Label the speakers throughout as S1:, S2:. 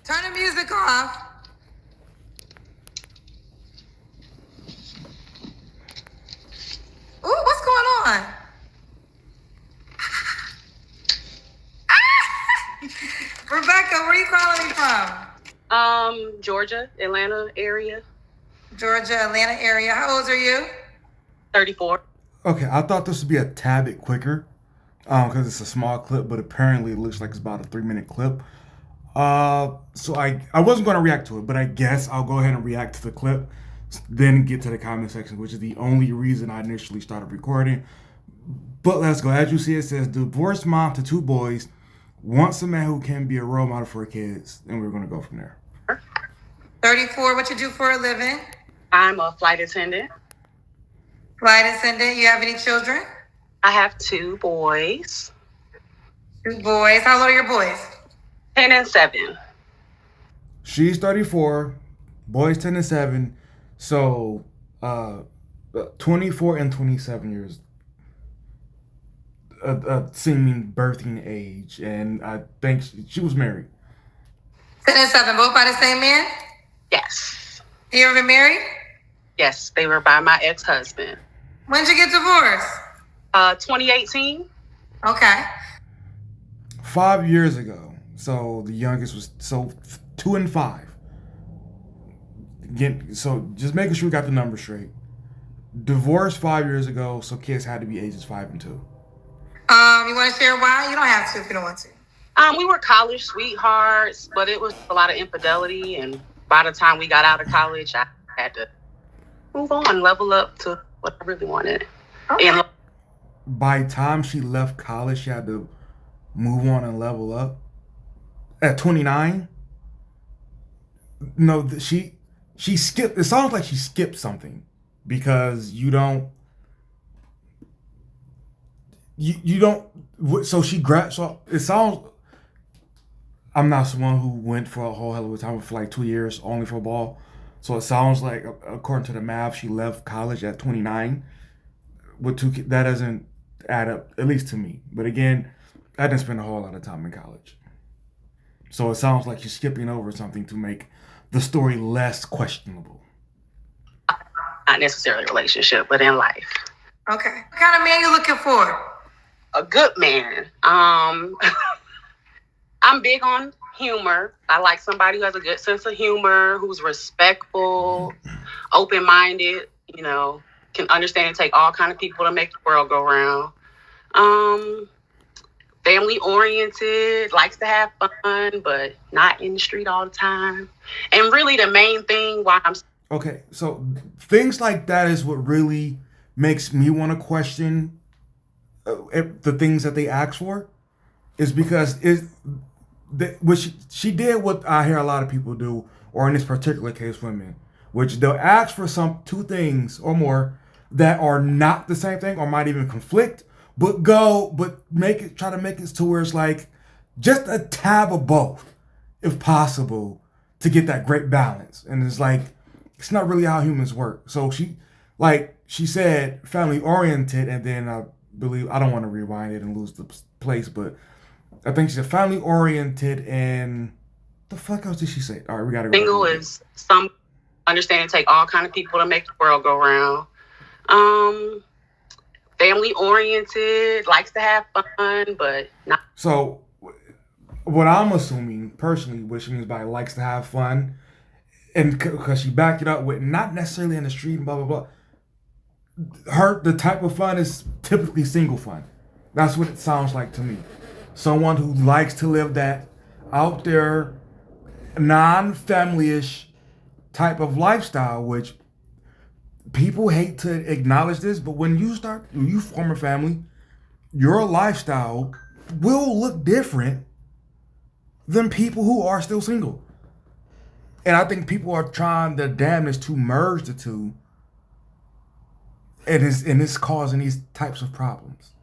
S1: Turn the music off. Ooh, what's going on? Rebecca, where are you calling me from?
S2: Georgia, Atlanta area.
S1: Georgia, Atlanta area. How old are you?
S2: 34.
S3: Okay, I thought this would be a tad bit quicker, because it's a small clip, but apparently it looks like it's about a 3 minute clip. So I wasn't going to react to it, but I guess I'll go ahead and react to the clip, then get to the comment section, which is the only reason I initially started recording. But let's go. As you see, it says divorced mom to two boys wants a man who can be a role model for her kids, and we're going to go from there.
S1: 34. What you do for a living?
S2: I'm a flight attendant.
S1: Flight attendant. You have any children?
S2: I have two boys.
S1: Two boys. How old are your boys?
S2: 10 and 7.
S3: She's 34, boys 10 and 7, so 24 and 27 years, seeming birthing age, and I think she was married.
S1: 10 and 7. Both by the same man?
S2: Yes.
S1: You ever been married?
S2: Yes, they were by my ex-husband.
S1: When did you get divorced?
S2: 2018.
S1: Okay.
S3: 5 years ago. So the youngest was 2 and 5. So just making sure we got the numbers straight. Divorced 5 years ago, so kids had to be ages 5 and 2.
S1: You want to share why? You don't have to if you don't want to.
S2: We were college sweethearts, but it was a lot of infidelity, and by the time we got out of college, I had to move on, level up to what I really wanted.
S1: Okay.
S2: And
S3: By the time she left college, she had to move on and level up. At 29, no, she skipped. It sounds like she skipped something, because you don't. You don't. So she grabbed. So it sounds. I'm not someone who went for a whole hell of a time for like 2 years only for ball. So it sounds like, according to the math, she left college at 29 with two kids. That doesn't add up, at least to me. But again, I didn't spend a whole lot of time in college. So it sounds like she's skipping over something to make the story less questionable.
S2: not necessarily a relationship, but in life.
S1: Okay. What kind of man you looking for?
S2: A good man. I'm big on humor. I like somebody who has a good sense of humor, who's respectful, open-minded, can understand and take all kind of people to make the world go round. Family-oriented, likes to have fun, but not in the street all the time. And really the main thing why I'm...
S3: Okay, so things like that is what really makes me want to question the things that they ask for, is because she did what I hear a lot of people do, or in this particular case, women, which they'll ask for two things or more that are not the same thing or might even conflict, but try to make it to where it's like just a tab of both, if possible, to get that great balance. And it's like, it's not really how humans work. So she said family oriented, and then I don't want to rewind it and lose the place, but I think she said family oriented, and the fuck else did she say? All right, we got to go.
S2: Single is some understand and take all kind of people to make the world go round. Family oriented, likes to have fun, but not.
S3: So what I'm assuming personally, what she means by likes to have fun, and because she backed it up with not necessarily in the street and blah blah blah. The type of fun is typically single fun. That's what it sounds like to me. Someone who likes to live that out there, non-family-ish type of lifestyle, which people hate to acknowledge this, but when you form a family, your lifestyle will look different than people who are still single. And I think people are trying their damnedest to merge the two, and it's causing these types of problems.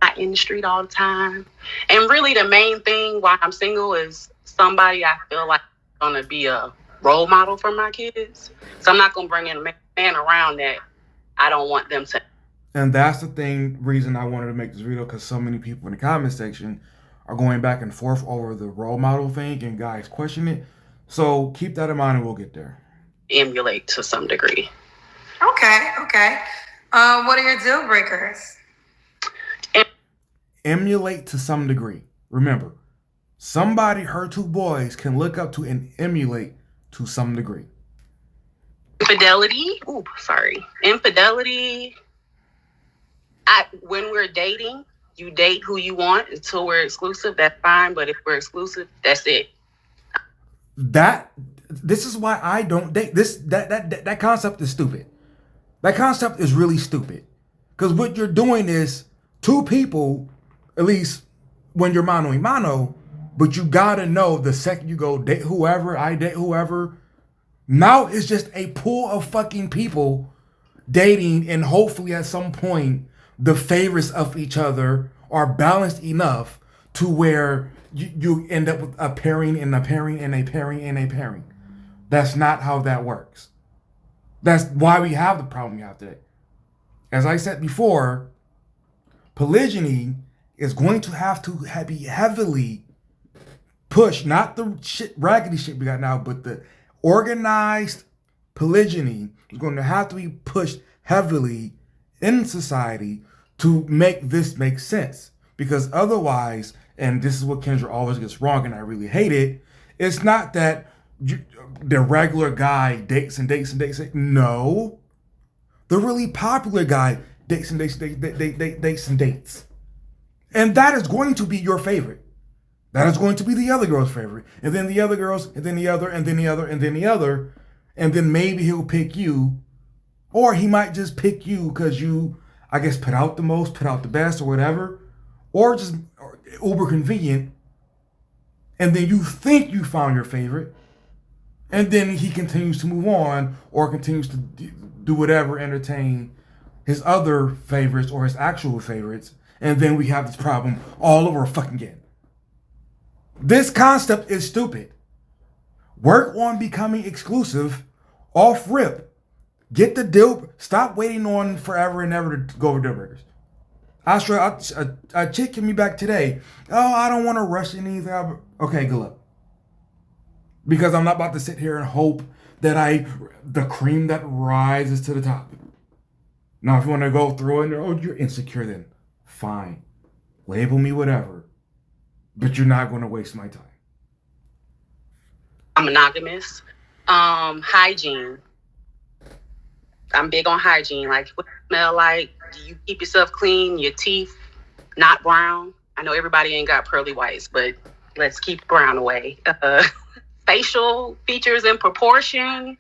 S2: Not in the street all the time. And really the main thing why I'm single is somebody I feel like is going to be a role model for my kids. So I'm not going to bring in a man around that I don't want them to.
S3: And that's the reason I wanted to make this video, because so many people in the comment section are going back and forth over the role model thing and guys question it. So keep that in mind and we'll get there.
S2: Emulate to some degree.
S1: Okay. What are your deal breakers?
S3: Emulate to some degree. Remember, somebody her two boys can look up to and emulate to some degree.
S2: Infidelity. When we're dating, you date who you want until we're exclusive. That's fine. But if we're exclusive, that's it.
S3: This is why I don't date. That concept is stupid. That concept is really stupid. Because what you're doing is two people, at least when you're mano a mano, but you gotta know the second you go date whoever, I date whoever. Now it's just a pool of fucking people dating, and hopefully at some point the favorites of each other are balanced enough to where you end up with a pairing and a pairing and a pairing and a pairing. That's not how that works. That's why we have the problem we have today. As I said before, polygyny is going to have to be heavily pushed, not the raggedy shit we got now, but the organized polygyny is going to have to be pushed heavily in society to make this make sense. Because otherwise, and this is what Kendra always gets wrong, and I really hate it, it's not that the regular guy dates. No. The really popular guy dates. And that is going to be your favorite. That is going to be the other girl's favorite. And then the other girl's, and then the other, and then the other, and then the other. And then maybe he'll pick you. Or he might just pick you because you, I guess, put out the most, put out the best, or whatever. Or just uber convenient. And then you think you found your favorite. And then he continues to move on or continues to do whatever, entertain his other favorites or his actual favorites. And then we have this problem all over fucking again. This concept is stupid. Work on becoming exclusive off rip. Get the deal. Stop waiting on forever and ever to go over deal breakers. I swear, a chick hit me back today. Oh, I don't want to rush anything. Okay, good luck. Because I'm not about to sit here and hope that the cream that rises to the top. Now, if you want to go through it, oh, you're insecure, then fine. Label me whatever. But you're not going to waste my time.
S2: I'm monogamous. Hygiene. I'm big on hygiene. Like, what you smell like? Do you keep yourself clean? Your teeth not brown? I know everybody ain't got pearly whites, but let's keep brown away. Facial features in proportion.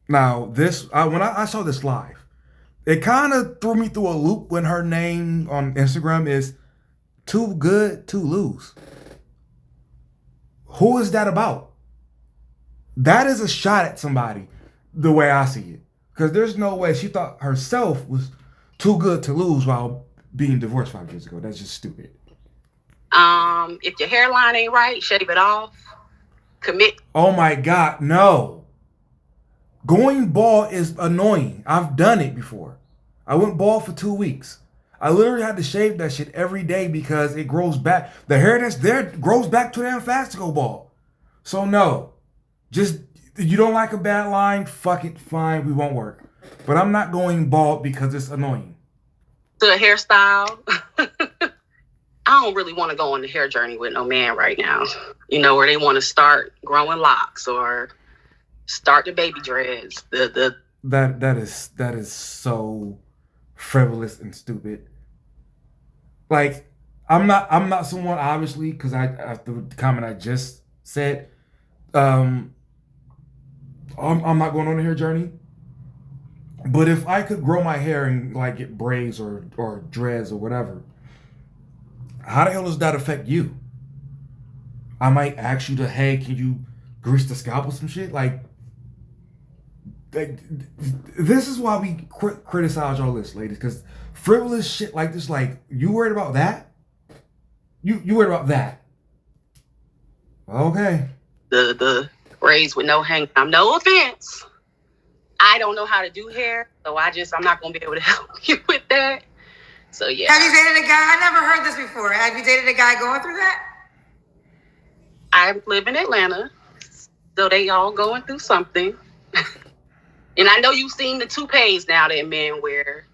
S3: Now, when I saw this live, it kind of threw me through a loop when her name on Instagram is Too Good to Lose. Who is that about? That is a shot at somebody, the way I see it. Because there's no way she thought herself was too good to lose while being divorced 5 years ago. That's just stupid.
S2: If your hairline ain't right, shave it off. Commit.
S3: Oh my God, no. Going bald is annoying. I've done it before. I went bald for 2 weeks. I literally had to shave that shit every day because it grows back. The hair that's there grows back too damn fast to go bald. So no. Just, you don't like a bad line, fuck it, fine, we won't work. But I'm not going bald because it's annoying.
S2: To a hairstyle. I don't really want to go on the hair journey with no man right now. You know, where they want to start growing locks or start the baby dreads.
S3: That is so frivolous and stupid. Like, I'm not someone, obviously, because after the comment I just said, I'm not going on a hair journey. But if I could grow my hair and like get braids or dreads or whatever, how the hell does that affect you? I might ask you hey, can you grease the scalp with some shit? Like this is why we criticize all this, ladies, because frivolous shit like this, like, you worried about that? You worried about that? Okay.
S2: The braids with no hang. No offense. I don't know how to do hair, so I'm not gonna be able to help you with that. So yeah.
S1: Have you dated a guy? I never heard this before. Have you dated a guy going through that?
S2: I live in Atlanta, so they all going through something. And I know you've seen the toupees now that men wear.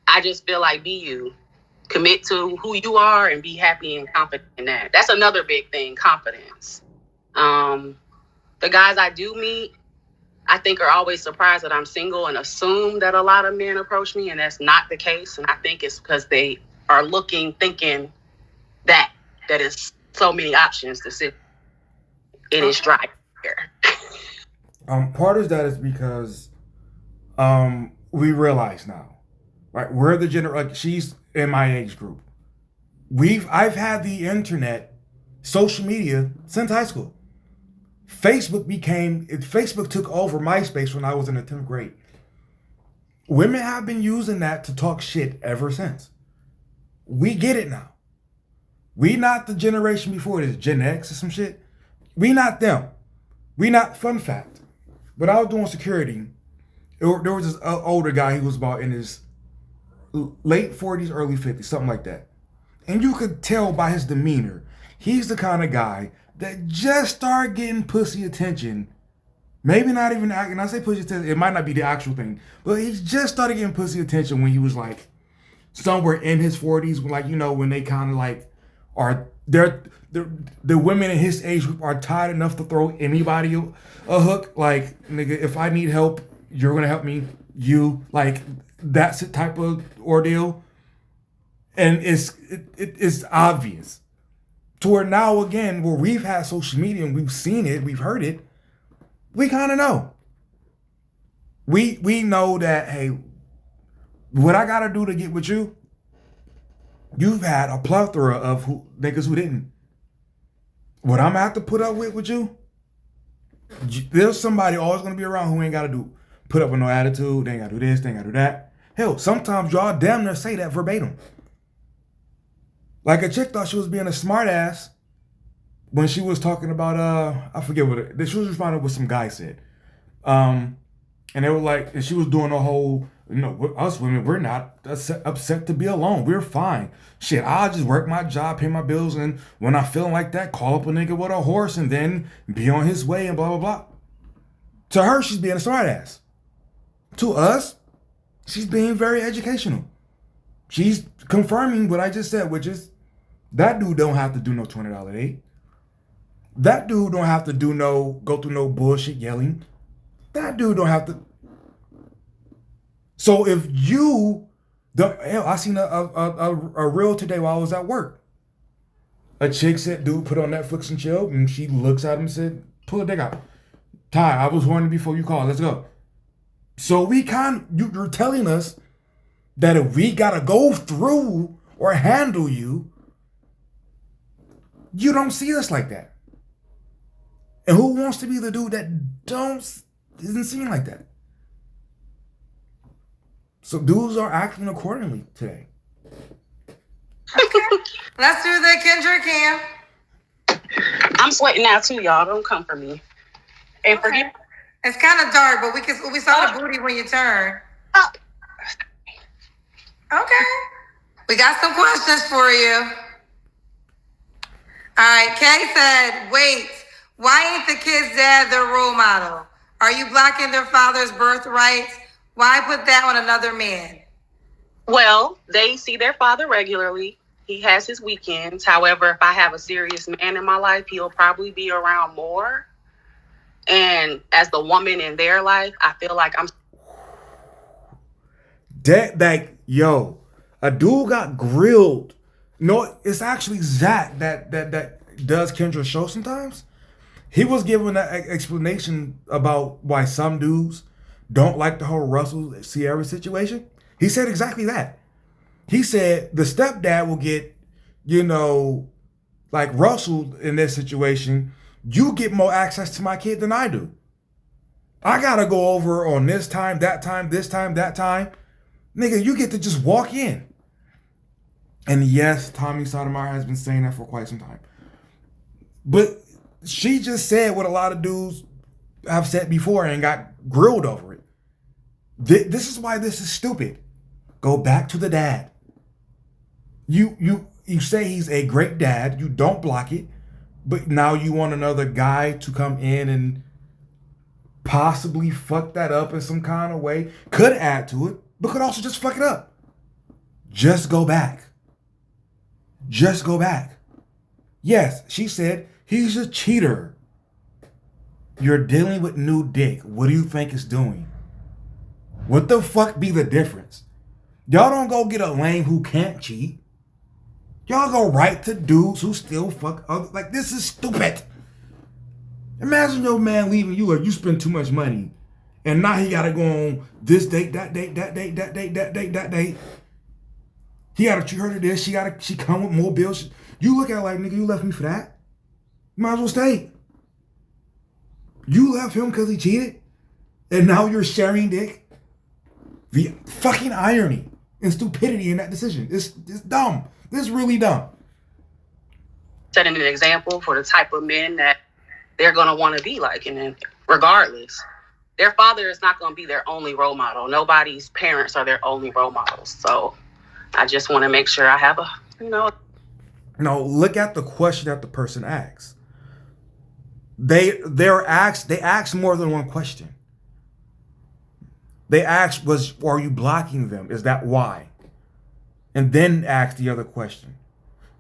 S2: I just feel like be you. Commit to who you are and be happy and confident in that. That's another big thing, confidence. The guys I do meet, I think are always surprised that I'm single and assume that a lot of men approach me, and that's not the case. And I think it's because they are thinking that is so many options to sit. It is dry here.
S3: Part of that is because we realize now, right? We're the like she's in my age group. I've had the internet, social media since high school. Facebook took over MySpace when I was in the 10th grade. Women have been using that to talk shit ever since. We get it now. We not the generation before this, Gen X or some shit. We not them. We not, fun fact. When I was doing security, there was this older guy who was about in his late 40s, early 50s, something like that. And you could tell by his demeanor, he's the kind of guy that just started getting pussy attention. Maybe not even acting. I say pussy attention, it might not be the actual thing, but he just started getting pussy attention when he was like somewhere in his 40s, like, you know, when they kind of like are the women in his age group are tired enough to throw anybody a hook. Like, nigga, if I need help, you're gonna help me. You, like, that's the type of ordeal. And it's obvious. To where now, again, where we've had social media and we've seen it, we've heard it, we kind of know. We know that, hey, what I gotta do to get with you, you've had a plethora of niggas who didn't. What I'm gonna have to put up with you, there's somebody always gonna be around who ain't gotta put up with no attitude, they ain't gotta do this, they ain't gotta do that. Hell, sometimes y'all damn near say that verbatim. Like a chick thought she was being a smart ass when she was talking about, I forget what she was responding to what some guy said. And they were like, and she was doing a whole, you know, us women, we're not upset to be alone. We're fine. Shit, I'll just work my job, pay my bills, and when I'm feeling like that, call up a nigga with a horse and then be on his way and blah, blah, blah. To her, she's being a smart ass. To us, she's being very educational. She's confirming what I just said, which is that dude don't have to do no $20 date. That dude don't have to go through no bullshit yelling. That dude don't have to. So if I seen a reel today while I was at work. A chick said, dude, put on Netflix and chill, and she looks at him and said, pull a dick out. Ty, I was horny before you called. Let's go. So you're telling us that if we gotta go through or handle you, you don't see us like that. And who wants to be the dude that isn't seen like that? So dudes are acting accordingly today.
S1: Okay. Let's do the Kendra Cam.
S2: I'm sweating now too, y'all. Don't come for me. And
S1: okay.
S2: forget.
S1: It's kind of dark, but we saw the booty when you turn. Okay. We got some questions for you. All right. Kay said, wait, why ain't the kid's dad their role model? Are you blocking their father's birthright? Why put that on another man?
S2: Well, they see their father regularly. He has his weekends. However, if I have a serious man in my life, he'll probably be around more. And as the woman in their life, I feel like I'm.
S3: A dude got grilled. No, it's actually Zach that does Kendra's show sometimes. He was giving an explanation about why some dudes don't like the whole Russell Sierra situation. He said exactly that. He said the stepdad will get, like Russell in this situation, you get more access to my kid than I do. I gotta go over on this time, that time, this time, that time. Nigga, you get to just walk in. And yes, Tommy Sotomayor has been saying that for quite some time. But she just said what a lot of dudes have said before and got grilled over it. This is why this is stupid. Go back to the dad. You say he's a great dad. You don't block it, but now you want another guy to come in and possibly fuck that up in some kind of way. Could add to it, but could also just fuck it up. Just go back. Just go back. Yes, she said he's a cheater. You're dealing with new dick. What do you think it's doing? What the fuck be the difference? Y'all don't go get a lame who can't cheat. Y'all go right to dudes who still fuck other. Like, this is stupid. Imagine your man leaving you, or you spend too much money, and now he gotta go on this date, that date, that date, that date, that date, that date. He gotta treat her to this. She come with more bills. You look at her like, nigga, you left me for that. You might as well stay. You left him because he cheated, and now you're sharing dick. The fucking irony and stupidity in that decision. It's dumb. This is really dumb.
S2: Setting an example for the type of men that they're going to want to be like. And then regardless, their father is not going to be their only role model. Nobody's parents are their only role models. So I just want to make sure I have
S3: Now, look at the question that the person asks. They asked more than one question. They asked, are you blocking them? Is that why? And then ask the other question.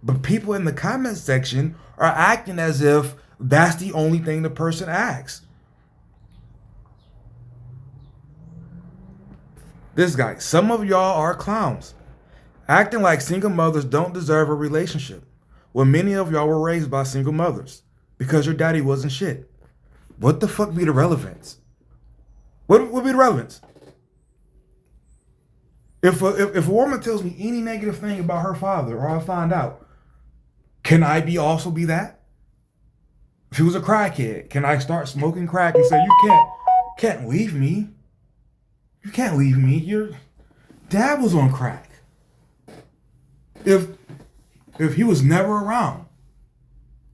S3: But people in the comment section are acting as if that's the only thing the person asks. This guy, some of y'all are clowns, acting like single mothers don't deserve a relationship. Well, many of y'all were raised by single mothers because your daddy wasn't shit. What the fuck be the relevance? What would be the relevance? If a woman tells me any negative thing about her father, or I find out, can I also be that? If he was a crackhead, can I start smoking crack and say, you can't leave me? You can't leave me. Your dad was on crack. If he was never around,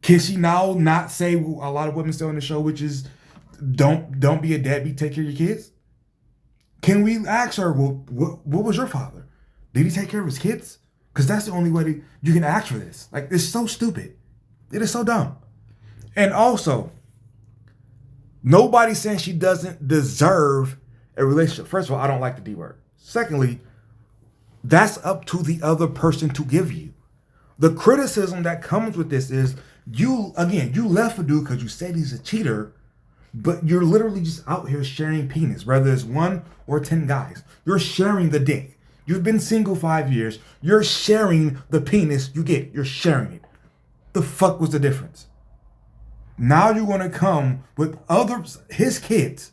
S3: can she now not say a lot of women still on the show, which is don't be a deadbeat, take care of your kids? Can we ask her, well, what was your father? Did he take care of his kids? Because that's the only way you can ask for this. Like, it's so stupid. It is so dumb. And also, nobody's saying she doesn't deserve a relationship. First of all, I don't like the D word. Secondly, that's up to the other person to give you. The criticism that comes with this is, you left a dude because you said he's a cheater, but you're literally just out here sharing penis, whether it's 1 or 10 guys. You're sharing the dick. You've been single 5 years. You're sharing the penis you get. You're sharing it. The fuck was the difference? Now you're going to come with his kids.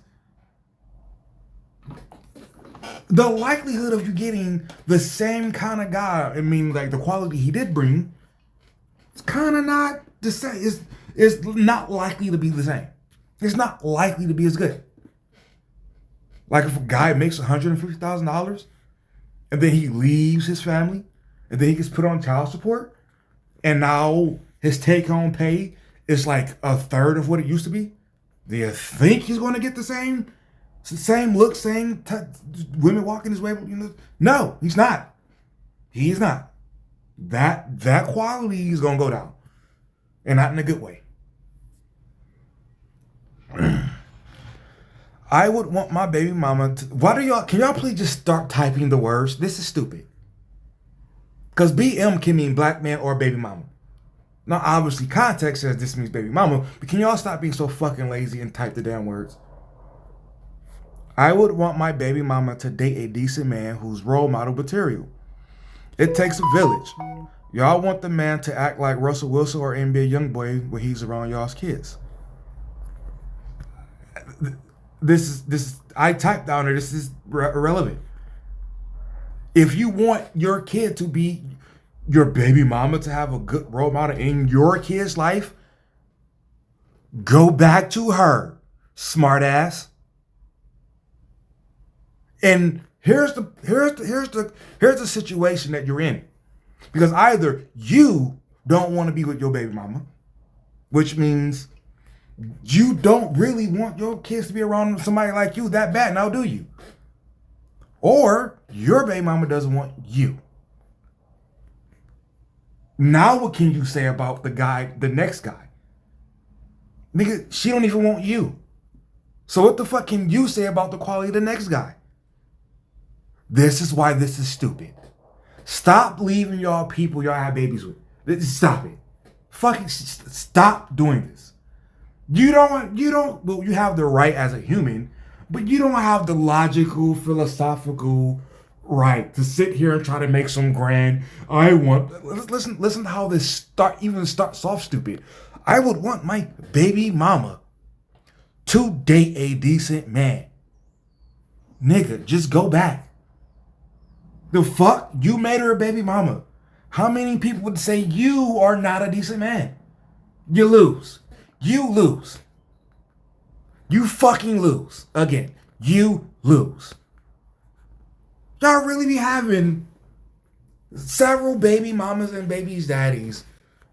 S3: The likelihood of you getting the same kind of guy, like the quality he did bring, it's kind of not the same. It's not likely to be the same. It's not likely to be as good. Like if a guy makes $150,000 and then he leaves his family and then he gets put on child support and now his take-home pay is like a third of what it used to be, do you think he's going to get the same look, women walking his way? No, he's not. He's not. That quality is going to go down, and not in a good way. I would want my baby mama to... Can y'all please just start typing the words? This is stupid. Because BM can mean black man or baby mama. Now, obviously, context says this means baby mama, but can y'all stop being so fucking lazy and type the damn words? I would want my baby mama to date a decent man who's role model material. It takes a village. Y'all want the man to act like Russell Wilson or NBA Youngboy when he's around y'all's kids. I typed down there, this is irrelevant. If you want your kid to be, your baby mama to have a good role model in your kid's life, go back to her, smart ass. And here's the situation that you're in. Because either you don't want to be with your baby mama, which means you don't really want your kids to be around somebody like you that bad, now do you? Or your baby mama doesn't want you. Now what can you say about the next guy? Nigga, she don't even want you. So what the fuck can you say about the quality of the next guy? This is why this is stupid. Stop leaving y'all people y'all have babies with. Stop it. Fucking stop doing this. You have the right as a human, but you don't have the logical, philosophical right to sit here and try to make some grand. Listen to how this starts off stupid. I would want my baby mama to date a decent man. Nigga, just go back. The fuck? You made her a baby mama. How many people would say you are not a decent man? You lose. You lose. You fucking lose. Again, you lose. Y'all really be having several baby mamas and baby daddies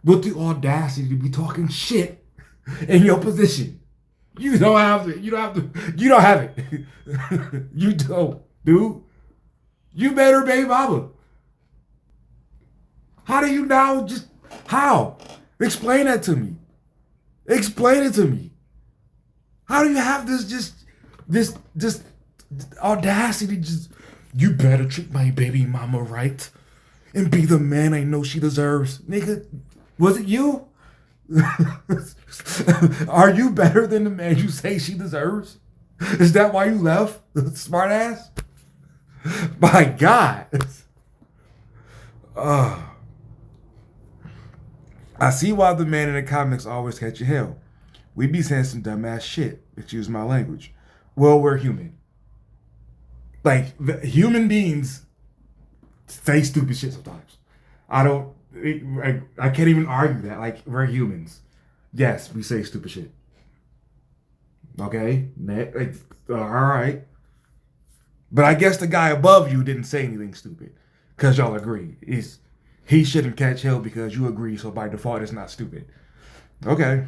S3: with the audacity to be talking shit in your position. You don't have it. You don't have to. You don't have it. You don't, dude. You made her baby mama. How do you now just how? Explain that to me. Explain it to me. How do you have this audacity? Just you better treat my baby mama right and be the man I know she deserves, nigga. Was it you? Are you better than the man you say she deserves? Is that why you left, smart ass? My God. I see why the man in the comics always catching hell. We be saying some dumbass shit. Excuse my language. Well, we're human. Like, human beings say stupid shit sometimes. I can't even argue that. Like, we're humans. Yes, we say stupid shit. Okay? All right. But I guess the guy above you didn't say anything stupid. Because y'all agree. He shouldn't catch hell because you agree, so by default it's not stupid. Okay.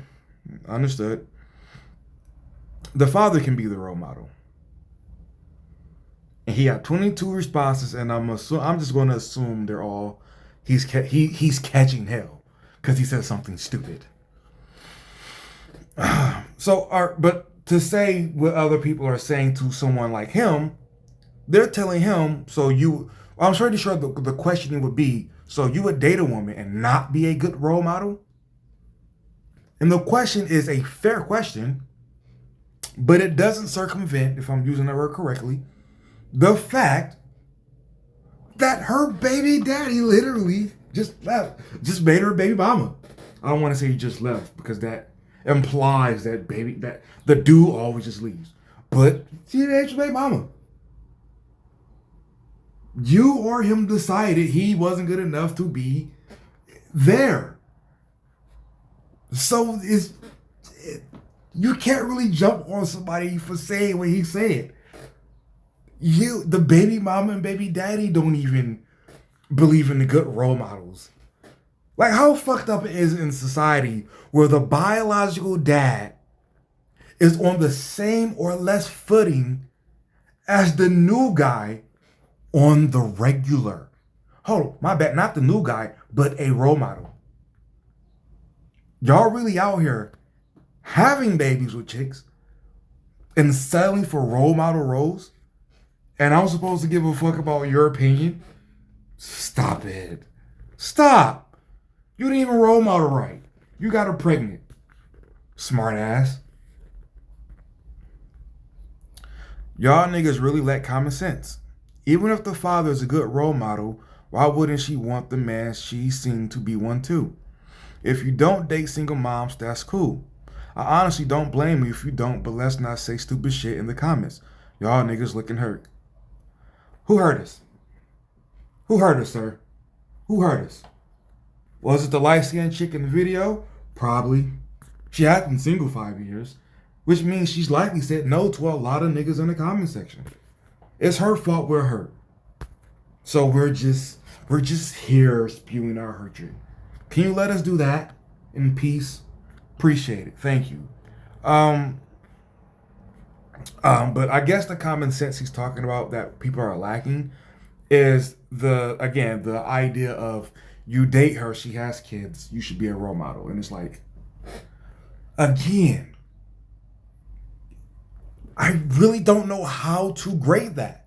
S3: Understood. The father can be the role model. And he had 22 responses, and I'm just going to assume they're all he's catching hell because he said something stupid. But to say what other people are saying to someone like him, they're telling him. I'm pretty sure the questioning would be, so you would date a woman and not be a good role model? And the question is a fair question, but it doesn't circumvent, if I'm using that word correctly, the fact that her baby daddy literally just left, just made her a baby mama. I don't want to say he just left because that implies that the dude always just leaves. But she made your baby mama. You or him decided he wasn't good enough to be there. So you can't really jump on somebody for saying what he said. The baby mama and baby daddy don't even believe in the good role models. Like, how fucked up it is in society where the biological dad is on the same or less footing as the new guy on the regular. Hold on, my bad, not the new guy, but a role model. Y'all really out here having babies with chicks and settling for role model roles? And I'm supposed to give a fuck about your opinion? Stop it. Stop. You didn't even role model right. You got her pregnant. Smart ass. Y'all niggas really lack common sense. Even if the father is a good role model, why wouldn't she want the man she seen to be one too? If you don't date single moms, that's cool. I honestly don't blame you if you don't, but let's not say stupid shit in the comments. Y'all niggas looking hurt. Who hurt us? Who hurt us, sir? Who hurt us? Was it the light-skinned chick in the video? Probably. She had been single 5 years, which means she's likely said no to a lot of niggas in the comment section. It's her fault we're hurt. So we're just here spewing our hatred. Can you let us do that in peace? Appreciate it. Thank you. But I guess the common sense he's talking about that people are lacking is the idea of You date her, she has kids, you should be a role model. And it's like, again, I really don't know how to grade that.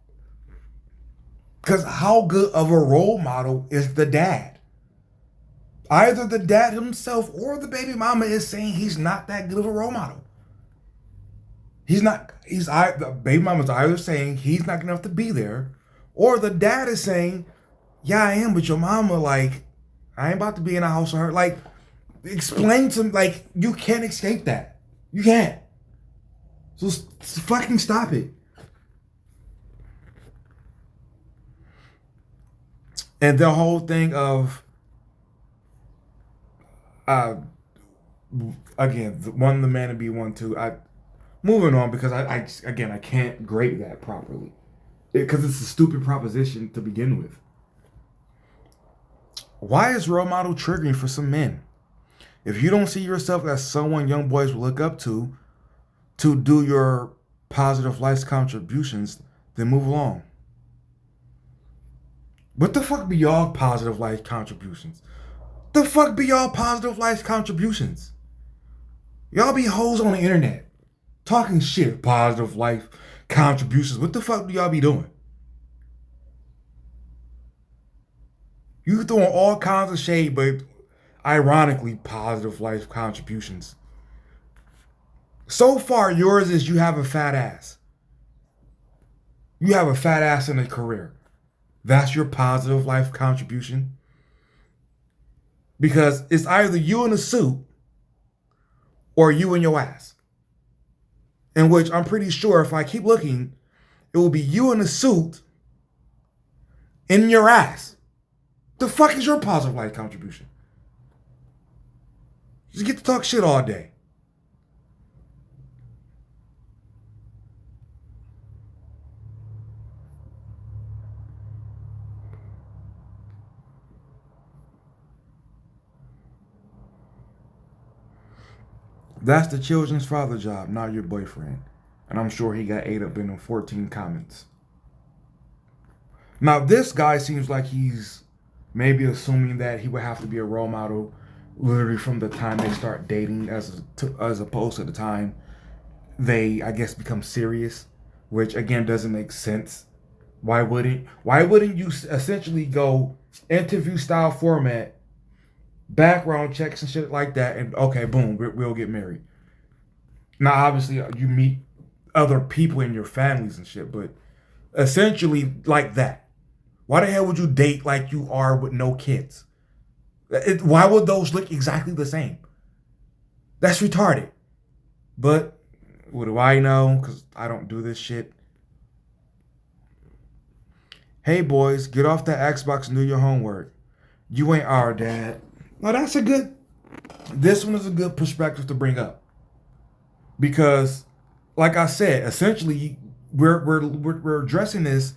S3: Because how good of a role model is the dad? Either the dad himself or the baby mama is saying he's not that good of a role model. The baby mama's either saying he's not good enough to be there, or the dad is saying, yeah, I am, but your mama, like, I ain't about to be in a house with her. Like, explain to me, like, you can't escape that. You can't. So fucking stop it. And the whole thing of, again, one the man to be one too. Moving on, because I can't grade that properly, because it's a stupid proposition to begin with. Why is role model triggering for some men? If you don't see yourself as someone young boys will look up to do your positive life contributions, then move along. What the fuck be y'all positive life contributions? The fuck be y'all positive life contributions? Y'all be hoes on the internet talking shit, positive life contributions. What the fuck do y'all be doing? You throwing all kinds of shade, but ironically, positive life contributions. So far, yours is you have a fat ass. You have a fat ass in a career. That's your positive life contribution. Because it's either you in a suit or you in your ass. In which I'm pretty sure if I keep looking, it will be you in a suit in your ass. The fuck is your positive life contribution? Just get to talk shit all day. That's the children's father job, not your boyfriend. And I'm sure he got ate up in them 14 comments. Now, this guy seems like he's maybe assuming that he would have to be a role model literally from the time they start dating as opposed to the time they, I guess, become serious, which, again, doesn't make sense. Why wouldn't you essentially go interview style format, background checks and shit like that, and okay, boom, we'll get married. Now, obviously, you meet other people in your families and shit, but essentially like that. Why the hell would you date like you are with no kids? Why would those look exactly the same? That's retarded. But what do I know? Because I don't do this shit. Hey boys, get off that Xbox and do your homework. You ain't our dad. Now this one is a good perspective to bring up. Because, like I said, essentially we're addressing this,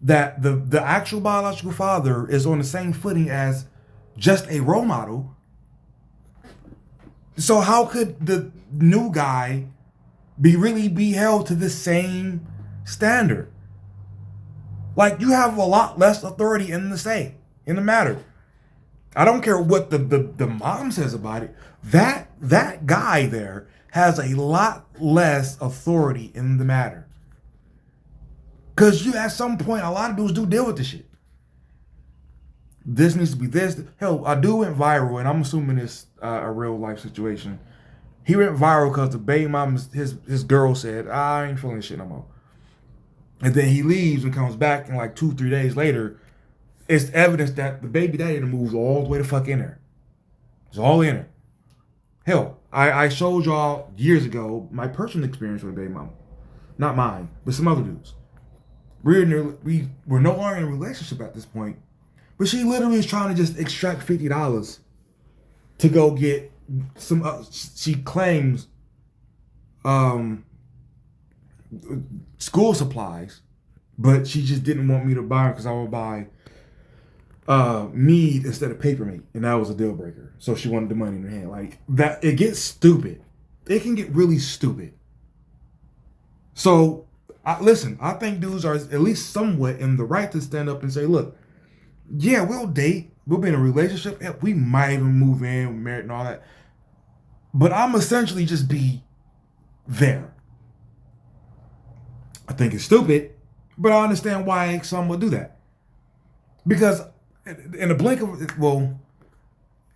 S3: that the actual biological father is on the same footing as just a role model. So how could the new guy be held to the same standard? Like, you have a lot less authority in the matter. I don't care what the mom says about it. That guy there has a lot less authority in the matter. Because you, at some point, a lot of dudes do deal with this shit. This needs to be this. Hell, a dude went viral, and I'm assuming it's a real life situation. He went viral because the baby mom, his girl said, I ain't feeling this shit no more. And then he leaves and comes back, and like 2-3 days later, it's evidence that the baby daddy moved all the way the fuck in there. It's all in there. Hell, I showed y'all years ago my personal experience with a baby mama. Not mine, but some other dudes. We were no longer in a relationship at this point, but she literally is trying to just extract $50 to go get some. She claims school supplies, but she just didn't want me to buy them because I would buy mead instead of paper mate, and that was a deal breaker. So she wanted the money in her hand. Like that, it gets stupid. It can get really stupid. So. Listen, I think dudes are at least somewhat in the right to stand up and say, look, yeah, we'll date, we'll be in a relationship. And we might even move in, married and all that. But I'm essentially just be there. I think it's stupid, but I understand why some would do that. Because in the blink of, well,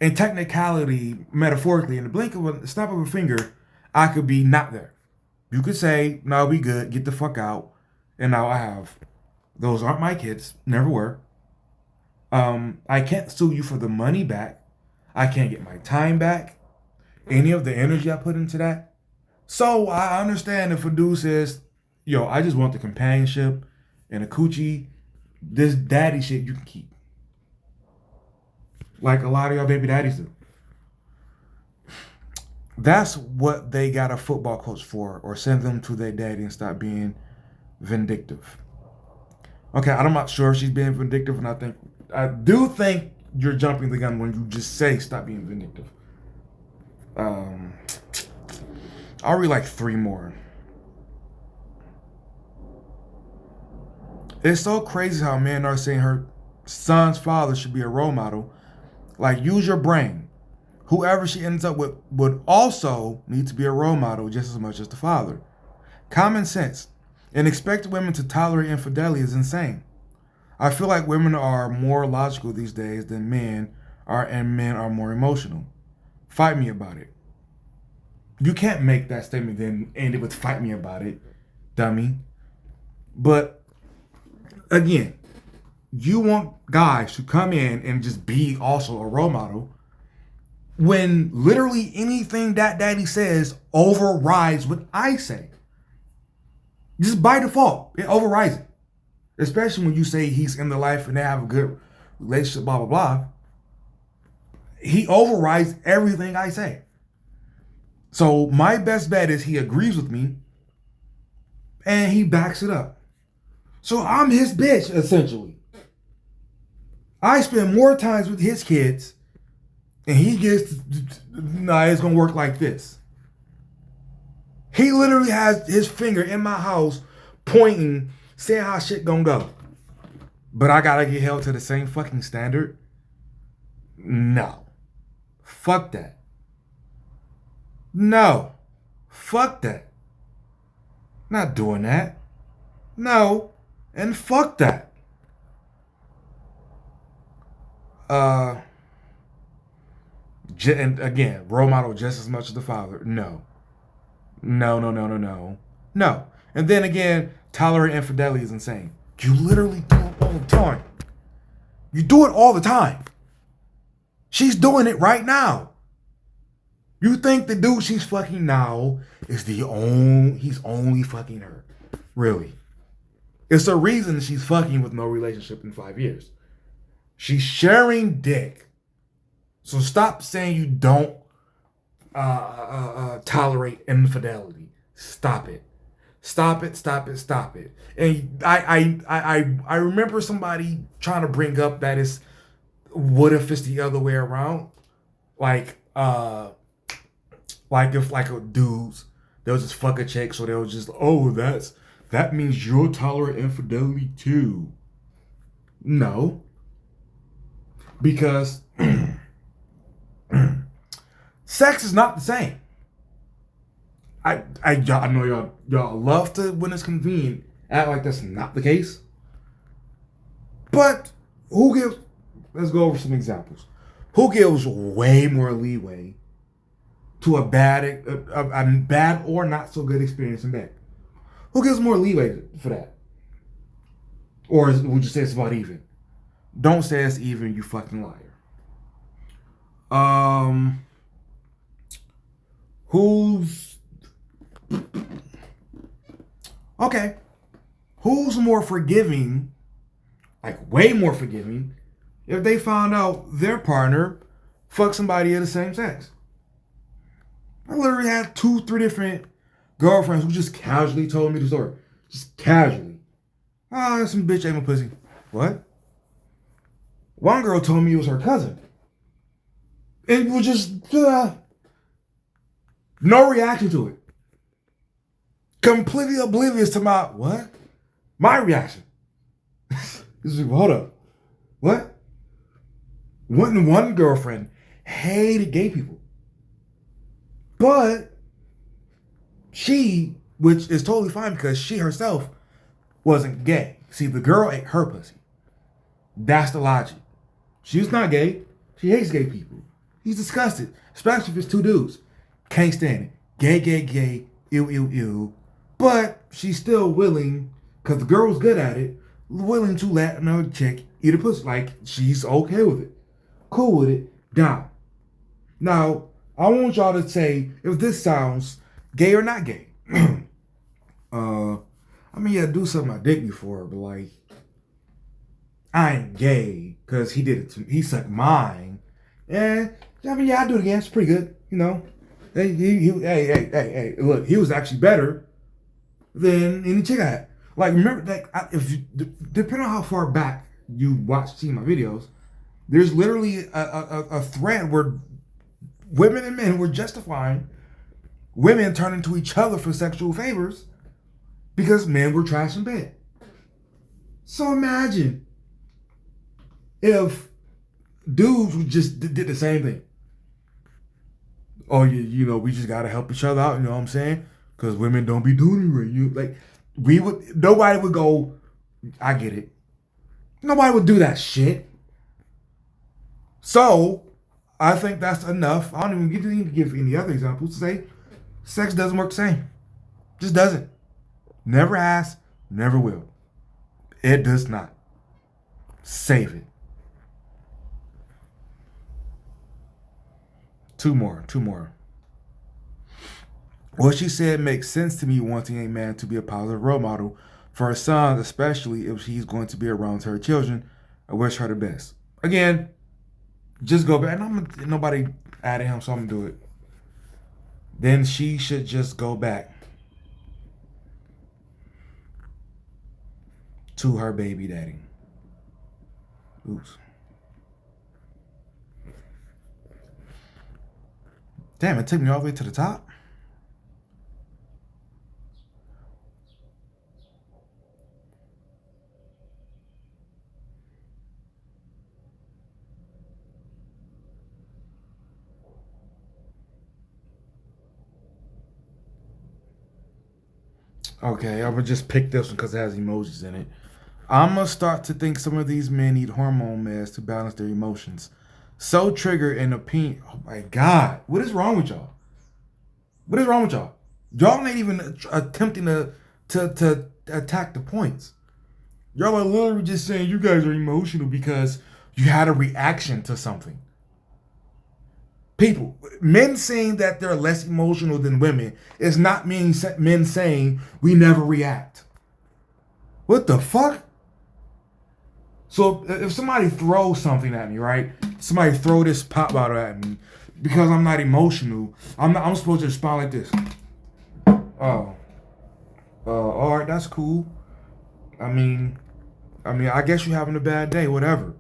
S3: in technicality, metaphorically, in the blink of a snap of a finger, I could be not there. You could say, no, we good, get the fuck out. And now I have. Those aren't my kids, never were. I can't sue you for the money back. I can't get my time back. Any of the energy I put into that. So I understand if a dude says, yo, I just want the companionship and a coochie. This daddy shit you can keep. Like a lot of y'all baby daddies do. That's what they got a football coach for, or send them to their daddy and stop being vindictive. Okay, I'm not sure if she's being vindictive, and I do think you're jumping the gun when you just say stop being vindictive. I'll read like 3 more. It's so crazy how men are saying her son's father should be a role model. Like, use your brain. Whoever she ends up with would also need to be a role model just as much as the father. Common sense. And expect women to tolerate infidelity is insane. I feel like women are more logical these days than men are, and men are more emotional. Fight me about it. You can't make that statement then end it with fight me about it, dummy. But again, you want guys to come in and just be also a role model when literally anything that daddy says overrides what I say. Just by default, it overrides it. Especially when you say he's in the life and they have a good relationship, blah, blah, blah. He overrides everything I say. So my best bet is he agrees with me and he backs it up. So I'm his bitch, essentially. I spend more times with his kids and he gets, nah, it's gonna work like this. He literally has his finger in my house pointing, saying how shit gonna go. But I gotta get held to the same fucking standard? No. Fuck that. No. Fuck that. Not doing that. No. And fuck that. And again, role model just as much as the father. No. No. No. And then again, tolerate infidelity is insane. You literally do it all the time. You do it all the time. She's doing it right now. You think the dude she's fucking now is he's only fucking her. Really. It's a reason she's fucking with no relationship in 5 years. She's sharing dick. So stop saying you don't tolerate infidelity. Stop it. Stop it. And I remember somebody trying to bring up that is, what if it's the other way around? Like if a dudes, they'll just fuck a chick, so they'll just, that means you'll tolerate infidelity too. No. Because sex is not the same. I know y'all love to, when it's convenient, act like that's not the case. But let's go over some examples. Who gives way more leeway to a bad or not so good experience in bed? Who gives more leeway for that? Or would you say it's about even? Don't say it's even, you fucking liar. Who's more forgiving, like way more forgiving, if they found out their partner fucked somebody of the same sex? I literally had 2-3 different girlfriends who just casually told me the story. Just casually. Some bitch ate my pussy. What? One girl told me it was her cousin. It was just no reaction to it. Completely oblivious to my reaction. Hold up. What? One girlfriend hated gay people. But she, which is totally fine because she herself wasn't gay. See, the girl ate her pussy. That's the logic. She's not gay. She hates gay people. He's disgusted, especially if it's two dudes. Can't stand it. Gay, gay, gay. Ew, ew, ew. But she's still willing, because the girl's good at it, willing to let another chick eat a pussy. Like, she's okay with it. Cool with it. Down. Now, I want y'all to say if this sounds gay or not gay. I mean, yeah, do something I did before, but like, I ain't gay because he did it to me. He sucked mine. And I mean, yeah, I do it again. It's pretty good, you know. Hey, look, he was actually better than any chick I had. Like, remember that if you, depending on how far back you see my videos, there's literally a thread where women and men were justifying women turning to each other for sexual favors because men were trash in bed. So imagine if dudes just did the same thing. Oh, you know, we just gotta help each other out. You know what I'm saying? Because women don't be doing it right. Nobody would go. I get it. Nobody would do that shit. So I think that's enough. I don't even need to give any other examples to say sex doesn't work the same. Just doesn't. Never has, never will. It does not. Save it. Two more. What she said makes sense to me, wanting a man to be a positive role model for her son, especially if he's going to be around her children. I wish her the best. Again, just go back. And nobody added him, so I'm going to do it. Then she should just go back to her baby daddy. Oops. Damn, it took me all the way to the top. Okay, I'm gonna just pick this one because it has emojis in it. I'm gonna start to think some of these men need hormone meds to balance their emotions. So triggered and opinion. Oh my God, what is wrong with y'all? What is wrong with y'all? Y'all ain't even attempting to attack the points. Y'all are literally just saying you guys are emotional because you had a reaction to something. People, men saying that they're less emotional than women is not men saying we never react. What the fuck? So if somebody throws something at me, right? Somebody throw this pop bottle at me because I'm not emotional. I'm supposed to respond like this. Oh, all right, that's cool. I mean, I guess you're having a bad day, whatever.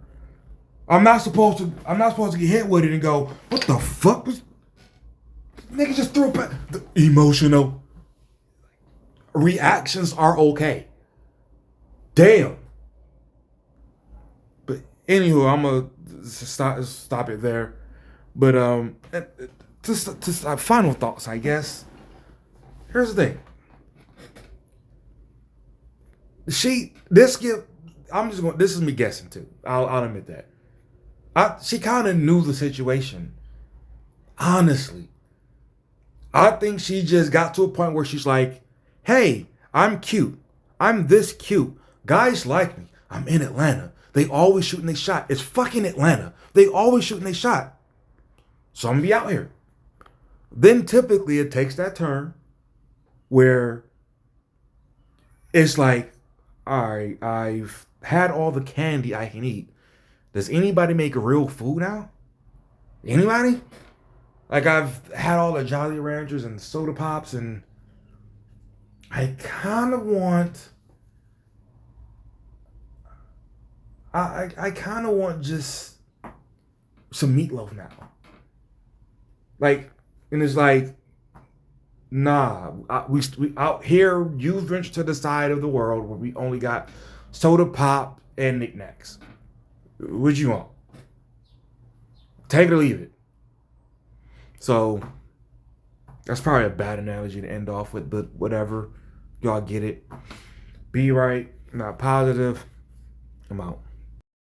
S3: I'm not supposed to get hit with it and go, what the fuck was? Nigga just threw it back. The emotional reactions are okay. Damn. But anywho, I'm gonna stop it there. But just final thoughts, I guess. Here's the thing. This is me guessing too. I'll admit that. She kind of knew the situation. Honestly. I think she just got to a point where she's like, hey, I'm cute. I'm this cute. Guys like me. I'm in Atlanta. They always shooting their shot. It's fucking Atlanta. They always shooting their shot. So I'm going to be out here. Then typically it takes that turn where it's like, all right, I've had all the candy I can eat. Does anybody make real food now? Anybody? Like, I've had all the Jolly Ranchers and soda pops, and I kind of want... I kind of want just some meatloaf now. Like, and it's like, nah, we out here, you venture to the side of the world where we only got soda pop and knickknacks. What you want? Take it or leave it. So that's probably a bad analogy to end off with, but whatever. Y'all get it. Be right, not positive. I'm out.